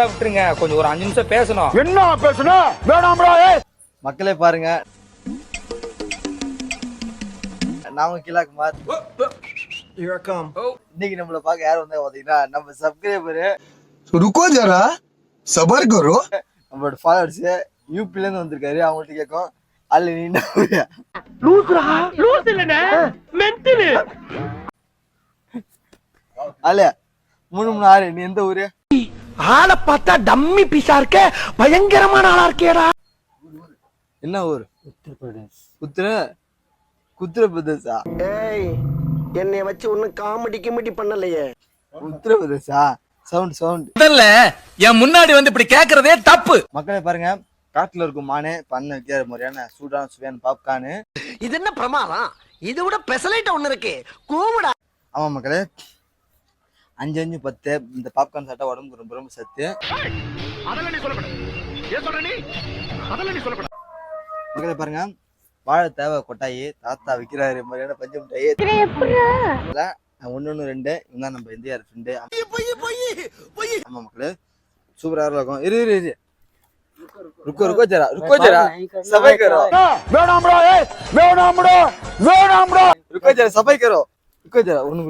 அதெல்லாம் விட்டுருங்க, கொஞ்சம் ஒரு 5 நிமிஷம் பேசணும். என்ன பேசணும்? வேணாம்டா. மக்களே பாருங்க, நாம கிலாக்குமார். இன்னைக்கு நம்மள பாக்க யார் வந்தா பாத்தீங்கன்னா நம்ம சப்ஸ்கிரைபரு. रुको जरा सबर करो. நம்மளோட ஃபாலோவர்ஸ் யூபில இருந்து வந்திருக்காரு. அவங்கள்ட்ட கேட்கும், அல்ல நீ என்ன ஊரு? அல்ல 336 நீ எந்த ஊரு? ஆளை பார்த்தா டம்மி பீஸா இருக்க, பயங்கரமான ஆளா இருக்கேடா. என்ன ஊர்? உத்தரப்பிரதேசா? ஏய், என்னைய வச்சு ஒன்னும் காமெடி பண்ணலையே. உத்தரப்பிரதேசா? சவுண்ட் முதல்ல என் முன்னாடி வந்து இப்படி கேக்குறதே தப்பு. மக்களே பாருங்க, காட்டுல இருக்கும் மானே பண்ண வைக்கிற முறையான சூடான சுவையான பாப்கார்னு. இது என்ன பிரமாதம்? இது விட பெசலைட் ஒண்ணு இருக்கு, கூவுடா. ஆமா மக்களே, 5 5 10 இந்த பாப்கார்ன் சாப்பிட்டா உடம்புக்கு ரொம்ப ரொம்ப சத்து. மக்களே பாருங்க, வாழை தேவை கொட்டாயி தாத்தா விற்கிறாரு முறையான பஞ்சு மிட்டாயி. ஒன்னு 2 இவன் நம்ம இந்தியா ஃப்ரெண்டு. ஆமா மக்களே, சூப்பரா இருக்கும். இரு रुको जरा सफाई करो. வேணாம்டா. रुको जरा सफाई करो. रुको जरा ஒன்னு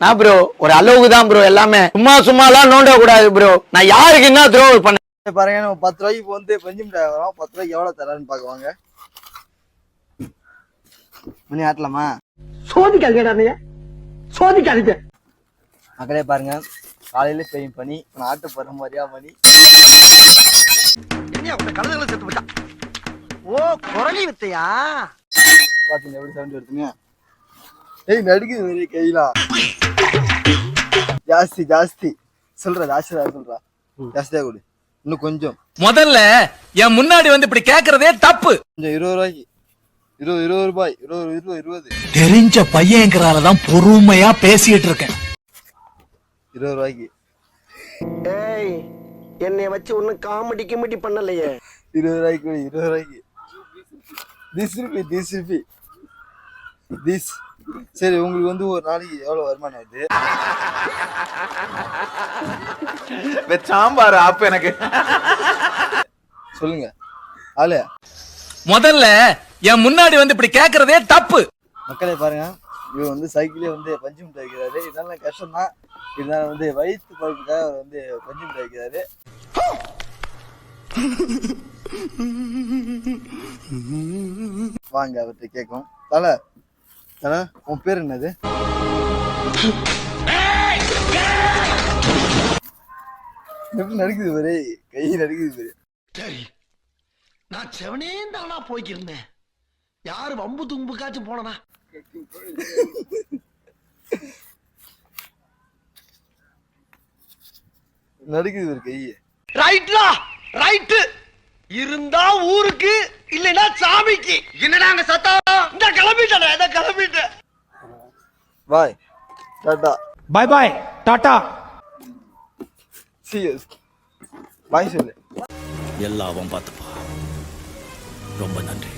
நான் ப்ரோ ஒரு அளவுக்கு தான் ப்ரோ, எல்லாமே சும்மாலாம் நோண்ட கூடாது ப்ரோ. நான் யாருக்கு என்ன த்ரோ பண்ண பாருங்க, நம்ம 10 ரூபாய்க்கு வந்து பஞ்சு மிட்டாய் வரும். 10 ரூபாய்க்கு எவ்வளவு தரான்னு பாக்குவாங்க. மணி ஆட்டலாமா? சோதிக்காதீங்க. மக்களே பாருங்க, காலையில பெய்யும் பனி, ஆட்ட போற மாதிரியா மணி. கழுதுகளை செத்து போட்டான். ஓ, குரலி வித்தையா? பாத்தீங்க எப்படி சவுண்ட் எடுத்துங்க. ஏய் நடுக்குது ஒரே கையிலாம். ஜாஸ்தி சொல்றா, ஜாஸ்தியா கொடு. இன்னும் கொஞ்சம். முதல்ல என் முன்னாடி வந்து இப்படி கேக்குறதே தப்பு. கொஞ்சம் 20 ரூபாய்க்கு. 20 ரூபாய். 20 தெரிஞ்ச பையன்கிறாலதான் பொறுமையா பேசிட்டு இருக்கேன். 20 ரூபாய்க்கு. ஏய், என்னைய வச்சு ஒன்னும் காமெடி பண்ணலையே. 20 ரூபாய்க்கு. 20 ரூபாய்க்கு. திஸ் சரி, உங்களுக்கு வந்து ஒரு நாளைக்கு எவ்வளவு வருமானம் வருது? சாம்பார் ஆப்பு எனக்கு சொல்லுங்க. ஆளு முதல்ல என் முன்னாடி வந்து இப்படி கேக்குறதே தப்பு. மக்களே பாருங்க, இவர் வந்து சைக்கிளே வந்து பஞ்சு மிட்டாய் வைக்கிறாரு. இதனால கஷ்டம் தான், இதனால வந்து வயிற்று பழப்புக்காக அவர் வந்து பஞ்சு மிட்டாய் வைக்கிறாரு. வாங்க அவர்கிட்ட கேட்கும். தலை உன் பேர் என்னது? எப்படி நடுக்குது பாரு, கை நடுக்குது பாரு. சரி, நான் செவனே தானா போய்க்கிருந்தேன். யாரு வம்பு தும்புக்காச்சும் போனா? நடுக்குது பாரு கை. ரைட்டு இருந்தா ஊருக்கு, இல்லைன்னா சாமிக்கு. என்னடா அங்க சத்தம்? இந்த கிளம்பிட்டேன். பாய் டாடா. பாய் டாடா. See you. பாய் சொல்லு. எல்லாவும் பார்த்துப்பா. ரொம்ப நன்றி.